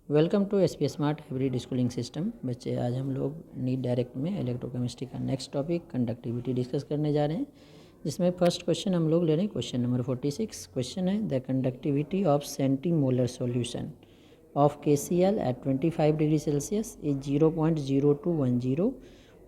Welcome to S P smart hybrid schooling system. बच्चे, आज हम लोग नीट डायरेक्ट में इलेक्ट्रोकेमिस्ट्री का नेक्स्ट टॉपिक कंडक्टिविटी डिस्कस करने जा रहे हैं, जिसमें फर्स्ट क्वेश्चन हम लोग ले रहे हैं। क्वेश्चन नंबर 46 क्वेश्चन है, the conductivity of centimolar solution of KCl at 25 degree Celsius is 0.0210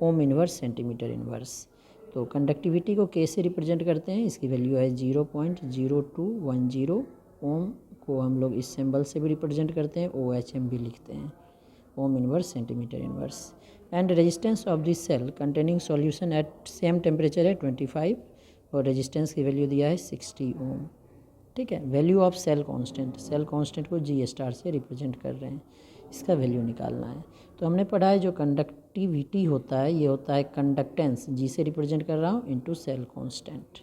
ohm inverse centimetre inverse. तो कंडक्टिविटी को K से रिप्रेजेंट करते हैं, इसकी वैल्यू है 0.0210 ओम को हम लोग इस सिंबल से भी रिप्रेजेंट करते हैं, OHM भी लिखते हैं, ohm inverse centimetre inverse. And resistance of this cell containing solution at same temperature है 25 और रेजिस्टेंस की वैल्यू दिया है 60 ओम। ठीक है। Value of cell constant, cell constant को G स्टार से रिप्रेजेंट कर रहे हैं, इसका वैल्यू निकालना है। तो हमने पढ़ा है जो कंडक्टिविटी होता है ये होता है कंडक्टेंस, G से रिप्रेजेंट कर रहा हूँ, इनटू सेल कांस्टेंट।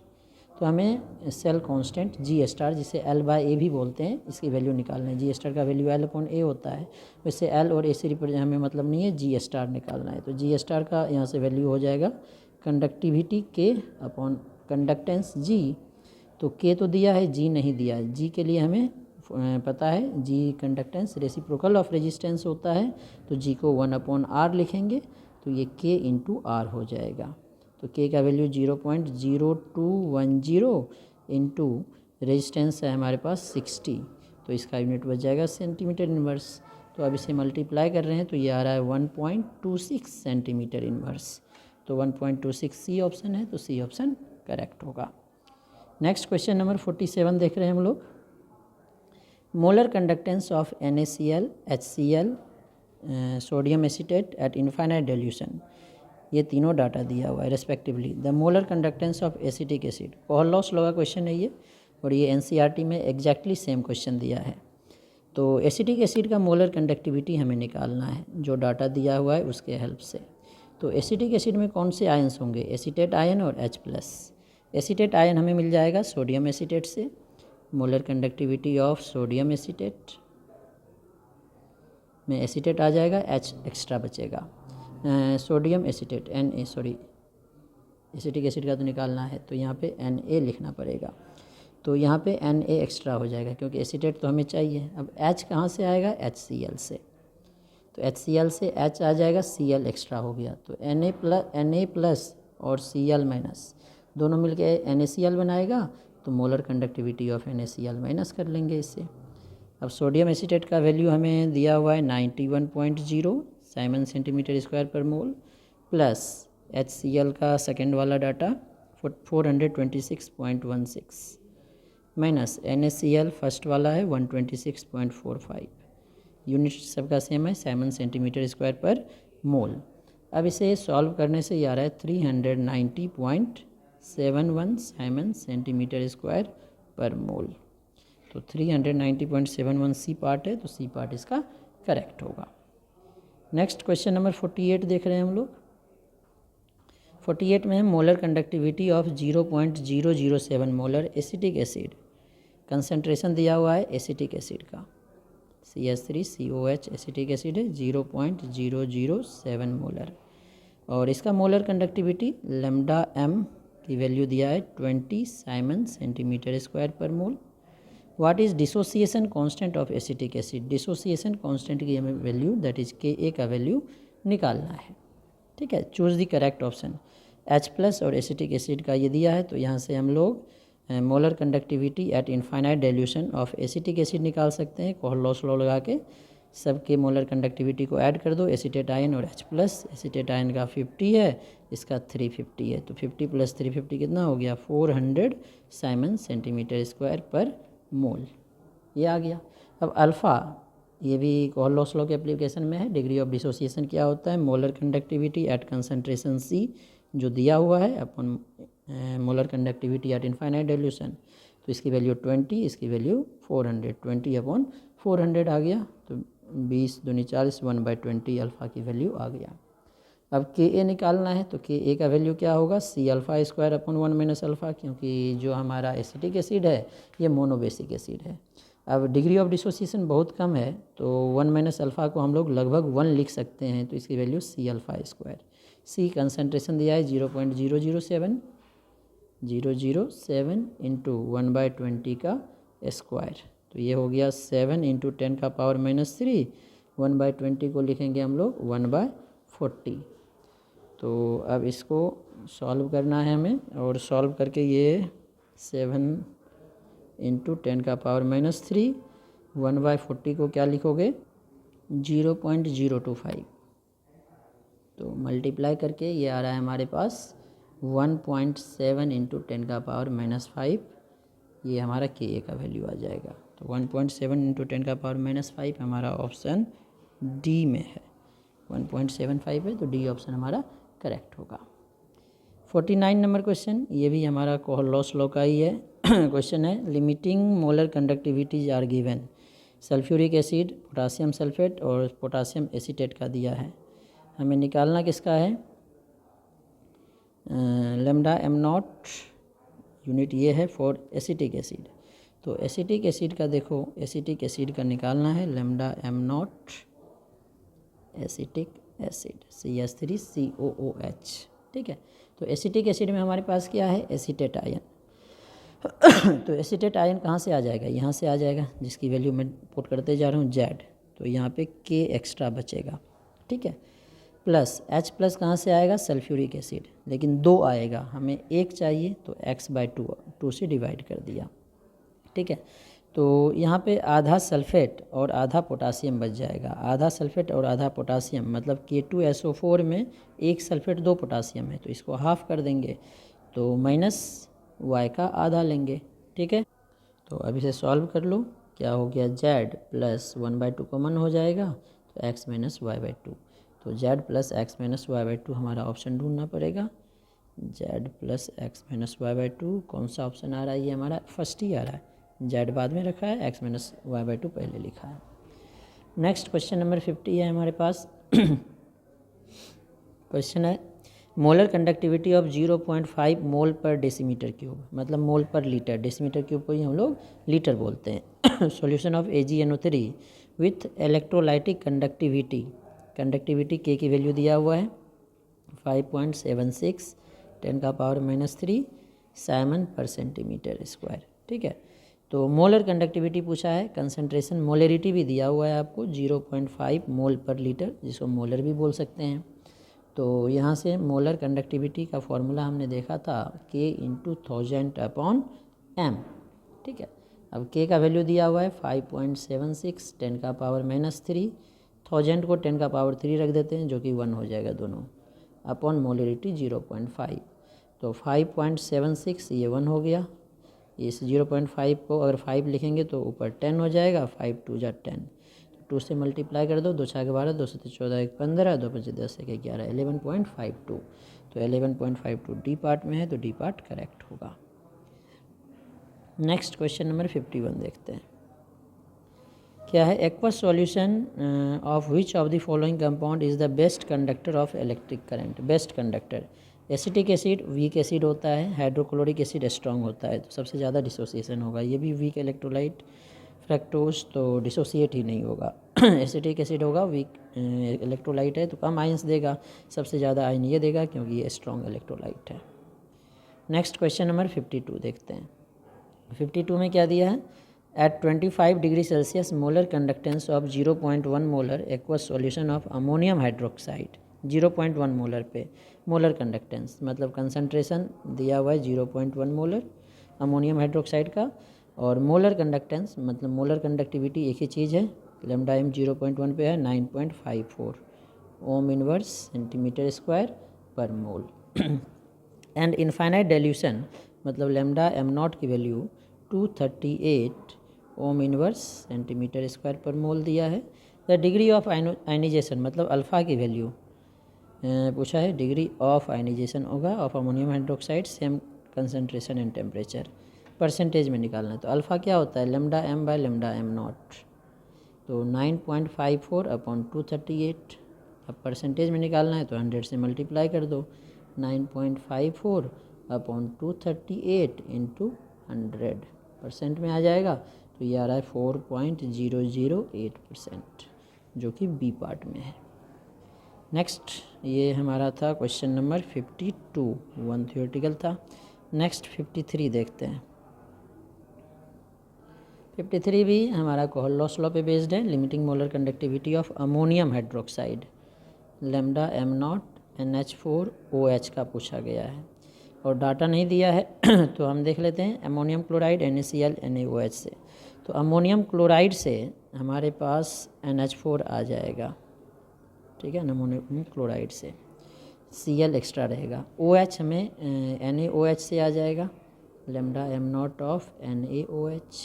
तो हमें सेल कांस्टेंट G स्टार, जिसे L/A भी बोलते हैं, इसकी वैल्यू निकालना है। G स्टार का वैल्यू L/A होता है, वैसे L और A से रिप्रेजेंट हमें मतलब नहीं है, G स्टार निकालना है। तो G स्टार का यहाँ से वैल्यू हो जाएगा conductivity K upon conductance G। तो K तो दिया है, G नहीं दिया है। G के लिए हमें पता है G conductance reciprocal of resistance होता है, तो G को 1/R लिखेंगे, तो ये K इंटू R हो जाएगा। तो K का वैल्यू 0.0210 इंटू रेजिस्टेंस है हमारे पास 60, तो इसका यूनिट बच जाएगा सेंटीमीटर इनवर्स। तो अब इसे मल्टीप्लाई कर रहे हैं तो ये आ रहा है 1.26 सेंटीमीटर इनवर्स। तो 1.26 सी ऑप्शन है, तो सी ऑप्शन करेक्ट होगा। नेक्स्ट क्वेश्चन नंबर 47 देख रहे हैं हम लोग। Molar conductance of NaCl, HCl, sodium acetate at infinite dilution, ये तीनों डाटा दिया हुआ है respectively. The molar conductance of acetic acid, Kohlrausch law का क्वेश्चन है ये, और ये NCERT में एग्जैक्टली सेम क्वेश्चन दिया है। तो एसिटिक एसिड का मोलर कंडक्टिविटी हमें निकालना है, जो डाटा दिया हुआ है उसके हेल्प से। तो एसिटिक एसिड में कौन से आयन्स होंगे? एसीटेट आयन और H+। एसीटेट आयन हमें मिल जाएगा सोडियम एसीटेट से। Molar conductivity of sodium acetate में एसीटेट आ जाएगा, H एक्स्ट्रा बचेगा। सोडियम एसीटेट एसिटिक एसिड का तो निकालना है, तो यहाँ पे Na लिखना पड़ेगा। तो यहाँ पे Na एक्स्ट्रा हो जाएगा, क्योंकि एसीटेट तो हमें चाहिए। अब H कहाँ से आएगा? HCl से। तो HCl से H आ जाएगा, Cl एक्स्ट्रा हो गया, तो Na प्लस और Cl माइनस दोनों मिलके NaCl बनाएगा, तो molar conductivity of NaCl minus कर लेंगे इससे। अब सोडियम एसीटेट का वैल्यू हमें दिया हुआ है 91.0 साइमन सेंटीमीटर स्क्वायर पर मोल, प्लस HCl का सेकेंड वाला डाटा 426.16 माइनस NaCl फर्स्ट वाला है 126.45। यूनिट सबका सेम है, साइमन सेंटीमीटर स्क्वायर पर मोल। अब इसे सॉल्व करने से ये आ रहा है 390.71 साइमन सेंटीमीटर स्क्वायर पर मोल। तो 390.71 सी पार्ट है, तो सी पार्ट इसका करेक्ट होगा। नेक्स्ट क्वेश्चन नंबर 48 देख रहे हैं हम लोग। 48 में है molar conductivity of 0.007 molar acetic acid. Concentration दिया हुआ है एसिटिक एसिड का, CH3COH एसिटिक एसिड है, 0.007 मोलर। और इसका मोलर कंडक्टिविटी लैम्डा m की वैल्यू दिया है 20 siemens centimetre square per mole. What is dissociation constant of acetic acid? Dissociation constant की हमें वैल्यू, दैट इज Ka का वैल्यू निकालना है। ठीक है, choose the correct option. H+ और एसिटिक एसिड का ये दिया है, तो यहाँ से हम लोग molar conductivity at infinite dilution of acetic acid निकाल सकते हैं। कोहलॉस लॉ लगा के सबके मोलर कंडक्टिविटी को ऐड कर दो, एसिटेट आयन और H+। एसिटेट आयन का 50 है, इसका 350 है, तो 50 + 350 कितना हो गया? 400 साइमन सेंटीमीटर स्क्वायर पर मोल, ये आ गया। अब अल्फ़ा, ये भी कोहलॉस लॉ के एप्लीकेशन में है। डिग्री ऑफ डिसोसिएशन क्या होता है? Molar conductivity at concentration C जो दिया हुआ है अपन molar conductivity at infinite dilution, तो इसकी वैल्यू 20, इसकी वैल्यू 400, 20/400 आ गया, तो 20 दूनी 40, 1/20 अल्फ़ा की वैल्यू आ गया। अब Ka निकालना है, तो Ka का वैल्यू क्या होगा? C∝² 1 - अल्फ़ा, क्योंकि जो हमारा एसिटिक एसिड है ये मोनोबेसिक एसिड है। अब डिग्री ऑफ डिसोसिएशन बहुत कम है, तो 1 - अल्फ़ा को हम लोग लगभग 1 लिख सकते हैं, तो इसकी वैल्यू C∝²। C कंसनट्रेशन दिया है 0.007 इंटू 1/20 का स्क्वायर, तो ये हो गया 7 इंटू 10⁻³ 1/20 को लिखेंगे हम लोग 1/40। तो अब इसको सॉल्व करना है हमें, और सॉल्व करके ये 7 इंटू 10⁻³ 1/40 को क्या लिखोगे 0.025। तो मल्टीप्लाई करके ये आ रहा है हमारे पास 1.7 इंटू 10⁻⁵। ये हमारा के ए का वैल्यू आ जाएगा। तो 1.7 इंटू 10⁻⁵ हमारा ऑप्शन डी में है। 1.75 है तो डी ऑप्शन हमारा करेक्ट होगा। 49 नंबर क्वेश्चन, ये भी हमारा कोहलॉस लॉ का ही है। क्वेश्चन है limiting molar conductivities are given. Sulphuric acid, potassium sulphate और पोटासियम एसीटेट का दिया है। हमें निकालना किसका है, लैम्डा एम नॉट, यूनिट ये है फॉर एसिटिक एसिड। तो एसिटिक एसिड का देखो, एसिटिक एसिड का निकालना है lambda am not acetic acid CH3COOH। ठीक है, तो एसिटिक एसिड में हमारे पास क्या है एसीटेट आयन। तो एसीटेट आयन कहाँ से आ जाएगा, यहाँ से आ जाएगा, जिसकी वैल्यू मैं पुट करते जा रहा हूँ Z। तो यहाँ पे K एक्स्ट्रा बचेगा। ठीक है, प्लस H प्लस कहाँ से आएगा सल्फ्यूरिक एसिड, लेकिन 2 आएगा, हमें 1 चाहिए तो x/2 से डिवाइड कर दिया। ठीक है, तो यहाँ पे आधा सल्फेट और आधा पोटासियम बच जाएगा। आधा सल्फेट और आधा पोटासियम मतलब K2SO4 में 1 सल्फेट 2 पोटासियम है, तो इसको हाफ कर देंगे तो माइनस y का आधा लेंगे। ठीक है, तो अब इसे सॉल्व कर लो, क्या हो गया Z प्लस 1/2 कॉमन हो जाएगा तो x माइनस y/2। तो Z plus x minus y/2 हमारा ऑप्शन ढूंढना पड़ेगा। Z plus x minus y/2 कौन सा ऑप्शन आ रहा है, ये हमारा फर्स्ट ही आ रहा है। Z बाद में रखा है, x माइनस y/2 पहले लिखा है। नेक्स्ट क्वेश्चन नंबर 50 है हमारे पास। क्वेश्चन है मोलर कंडक्टिविटी ऑफ 0.5 मोल पर डेसीमीटर क्यूब, मतलब मोल पर लीटर, डेसीमीटर क्यूब को ही हम लोग लीटर बोलते हैं। Solution of AgNO3 with electrolytic conductivity, conductivity के की वैल्यू दिया हुआ है 5.76 10⁻³ साइमन पर सेंटीमीटर स्क्वायर। ठीक है, तो मोलर कंडक्टिविटी पूछा है, कंसंट्रेशन मोलरिटी भी दिया हुआ है आपको 0.5 मोल पर लीटर, जिसको मोलर भी बोल सकते हैं। तो यहाँ से मोलर कंडक्टिविटी का फॉर्मूला हमने देखा था K × 1000/m। ठीक है, अब K का वैल्यू दिया हुआ है 5.76 10⁻³ 1000 को 10⁻³ रख देते हैं, जो कि 1 हो जाएगा दोनों, अपॉन मोलरिटी 0.5। तो 5.76 ये 1 हो गया, इस 0.5 को अगर 5 लिखेंगे तो ऊपर 10 हो जाएगा, 5 × 2 = 10, 2 से मल्टीप्लाई कर दो, 2 × 6 = 12, 2 से 14 = 15, 2 × 5 = 10, 1 = 11, 11.52। तो 11.52 डी पार्ट में है, तो डी पार्ट करेक्ट होगा। नेक्स्ट क्वेश्चन नंबर 51 देखते हैं, क्या है aqueous solution of which of the following compound is the best conductor of electric current. Best conductor, acetic acid weak acid होता है, हाइड्रोक्लोरिक एसिड स्ट्रॉन्ग होता है, तो सबसे ज़्यादा डिसोसिएशन होगा। ये भी वीक इलेक्ट्रोलाइट, फ्रक्टोज तो डिसोसिएट ही नहीं होगा। एसिटिक एसिड होगा, वीक इलेक्ट्रोलाइट है तो कम आयंस देगा, सबसे ज़्यादा आयन ये देगा क्योंकि ये स्ट्रॉन्ग इलेक्ट्रोलाइट है। नेक्स्ट क्वेश्चन नंबर 52 देखते हैं। 52 में क्या दिया है, at 25 degree Celsius molar conductance of 0.1 molar aqueous solution of ammonium hydroxide. 0.1 molar पे मोलर कंडक्टेंस मतलब कंसंट्रेशन दिया हुआ है 0.1 मोलर अमोनियम हाइड्रोक्साइड का, और मोलर कंडक्टेंस मतलब मोलर कंडक्टिविटी एक ही चीज़ है, लैम्डा m 0.1 पे है 9.54 ओम inverse centimetre square per mole. And infinite dilution मतलब लैम्डा m नॉट की वैल्यू 238 ओम इनवर्स सेंटीमीटर स्क्वायर पर मोल दिया है। द डिग्री ऑफ आयनाइजेशन मतलब अल्फ़ा की वैल्यू पूछा है, डिग्री ऑफ आयनाइजेशन होगा of ammonium hydroxide same concentration and temperature, percentage में निकालना है। तो अल्फ़ा क्या होता है lambda m by lambda m not, तो 9.54 अपॉन 238। अब परसेंटेज में निकालना है तो 100 से मल्टीप्लाई कर दो, 9.54 अपॉन 238 इंटू 100 परसेंट में आ जाएगा, तो ये आ रहा है 4.008%, जो कि बी पार्ट में है। नेक्स्ट ये हमारा था क्वेश्चन नंबर 52, 1 थियोरेटिकल था। नेक्स्ट 53 देखते हैं। 53 भी हमारा कोहलॉस लॉ पे बेस्ड है। Limiting molar conductivity of ammonium hydroxide lambda m0 NH4OH का पूछा गया है और डाटा नहीं दिया है तो हम देख लेते हैं अमोनियम क्लोराइड NaCl NaOH से। तो अमोनियम क्लोराइड से हमारे पास NH4 आ जाएगा, ठीक है, अमोनियम क्लोराइड से Cl एक्स्ट्रा रहेगा। OH हमें NaOH से आ जाएगा, lambda m0 of NaOH,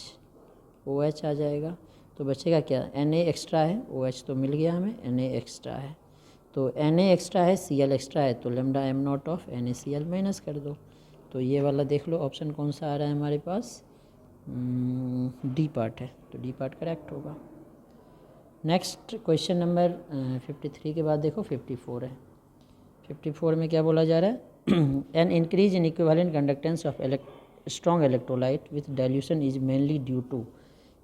OH आ जाएगा। तो बचेगा क्या, Na एक्स्ट्रा है, OH तो मिल गया हमें, Na एक्स्ट्रा है। तो Na एक्स्ट्रा है, Cl एक्स्ट्रा है, तो lambda m0 of NaCl minus कर दो। तो ये वाला देख लो ऑप्शन कौन सा आ रहा है हमारे पास, डी पार्ट है, तो डी पार्ट करेक्ट होगा। नेक्स्ट क्वेश्चन नंबर 53 के बाद देखो 54 है। 54 में क्या बोला जा रहा है, an increase in equivalent conductance of strong electrolyte with dilution is mainly due to,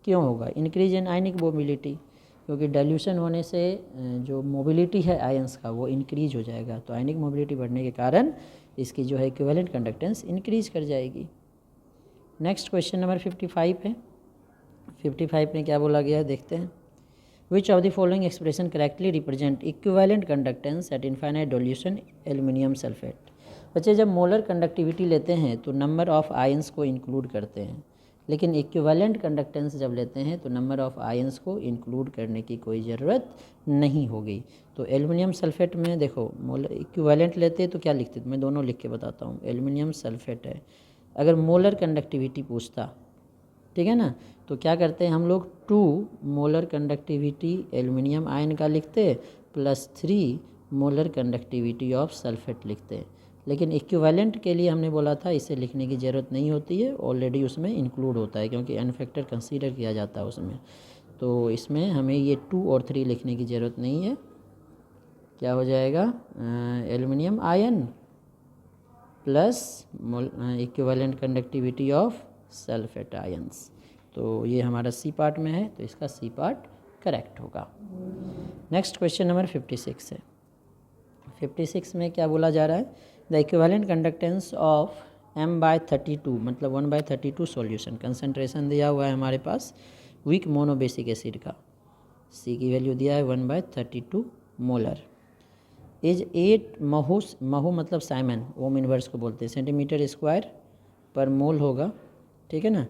क्यों होगा, इंक्रीज इन आयनिक मोबिलिटी, क्योंकि डाइल्यूशन होने से जो मोबिलिटी है आयंस का वो इंक्रीज हो जाएगा, तो आयनिक मोबिलिटी बढ़ने के कारण इसकी जो है इक्विवेलेंट कंडक्टेंस इंक्रीज कर जाएगी। नेक्स्ट क्वेश्चन नंबर 55 है। 55 में क्या बोला गया है देखते हैं, which of the following expression correctly represent equivalent conductance eight infinite dilution aluminium sulphate. बच्चे जब मोलर कंडक्टिविटी लेते हैं तो नंबर ऑफ आयंस को इंक्लूड करते हैं, लेकिन इक्विवेलेंट कंडक्टेंस जब लेते हैं तो नंबर ऑफ आयंस को इंक्लूड करने की कोई ज़रूरत नहीं होगी। तो एल्युमिनियम सल्फेट में देखो मोलर इक्विवेलेंट लेते तो क्या लिखते, मैं दोनों लिख के बताता हूँ। एल्युमिनियम सल्फेट है, अगर मोलर कंडक्टिविटी पूछता, ठीक है ना, तो क्या करते हैं हम लोग 2 मोलर कंडक्टिविटी एल्युमिनियम आयन का लिखते plus 3 molar conductivity of sulphate लिखते। लेकिन इक्विवेलेंट के लिए हमने बोला था इसे लिखने की ज़रूरत नहीं होती है, ऑलरेडी उसमें इंक्लूड होता है क्योंकि एन फैक्टर कंसीडर किया जाता है उसमें। तो इसमें हमें ये 2 और 3 लिखने की ज़रूरत नहीं है। क्या हो जाएगा, aluminium ion plus equivalent conductivity of sulphate ions. तो ये हमारा सी पार्ट में है, तो इसका सी पार्ट करेक्ट होगा। नेक्स्ट क्वेश्चन नंबर 56 है। 56 में क्या बोला जा रहा है, the equivalent conductance of m/32 मतलब 1/32 सॉल्यूशन, कंसनट्रेशन दिया हुआ है हमारे पास वीक मोनोबेसिक एसिड का, सी की वैल्यू दिया है 1/32 मोलर, इज 8 महू मतलब साइमन, ओम इनवर्स को बोलते हैं, सेंटीमीटर स्क्वायर पर मोल होगा, ठीक है ना।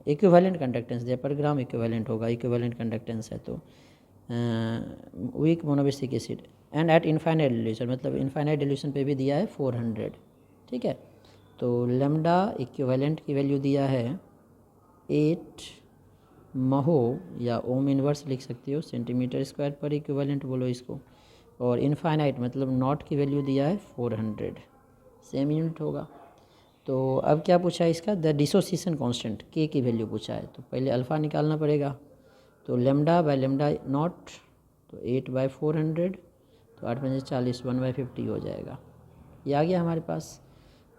इक्विवेलेंट कंडक्टेंस दिया पर ग्राम इक्विवेलेंट होगा, इक्विवेलेंट कंडक्टेंस है तो weak monobasic acid and at infinite dilution मतलब इनफाइनाइट डिल्यूशन पे भी दिया है 400, ठीक है। तो लैम्डा इक्विवेलेंट की वैल्यू दिया है 8 महो या ओम इनवर्स लिख सकते हो, सेंटीमीटर स्क्वायर पर इक्विवेलेंट बोलो इसको, और इनफाइनाइट मतलब नॉट की वैल्यू दिया है 400, सेम यूनिट होगा। तो अब क्या पूछा है इसका, द डिसोसिएशन कांस्टेंट के की वैल्यू पूछा है, तो पहले अल्फ़ा निकालना पड़ेगा। तो लैम्डा बाय लैम्डा नॉट, तो 8/400, तो 8×5 = 40, 1/50 हो जाएगा, ये आ गया हमारे पास।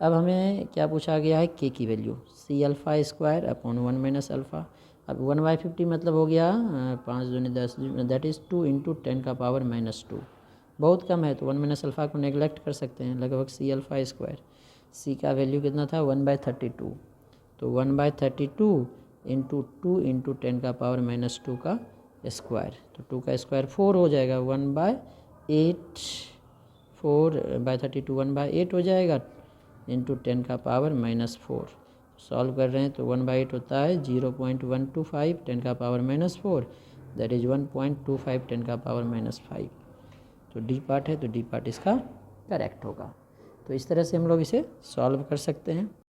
अब हमें क्या पूछा गया है, के की वैल्यू C∝² अपॉन 1 - अल्फ़ा। अब 1/50 मतलब हो गया 5 दूनी 10, दैट इज़ 2 × 10⁻⁻², बहुत कम है, तो 1 - अल्फ़ा को नेगलेक्ट कर सकते हैं, लगभग C∝²। सी का वैल्यू कितना था 1/32, तो 1/32 × 2 × 10⁻⁻² का स्क्वायर, तो 2 का स्क्वायर 4 हो जाएगा, 1/8, 4/32 1/8 हो जाएगा इंटू 10⁻⁻4। सॉल्व कर रहे हैं तो 1/8 होता है 0.125 10⁻⁻4, दैट इज़ 1.25 10⁻⁻5। तो डी पार्ट है, तो डी पार्ट इसका करेक्ट होगा। तो इस तरह से हम लोग इसे सॉल्व कर सकते हैं।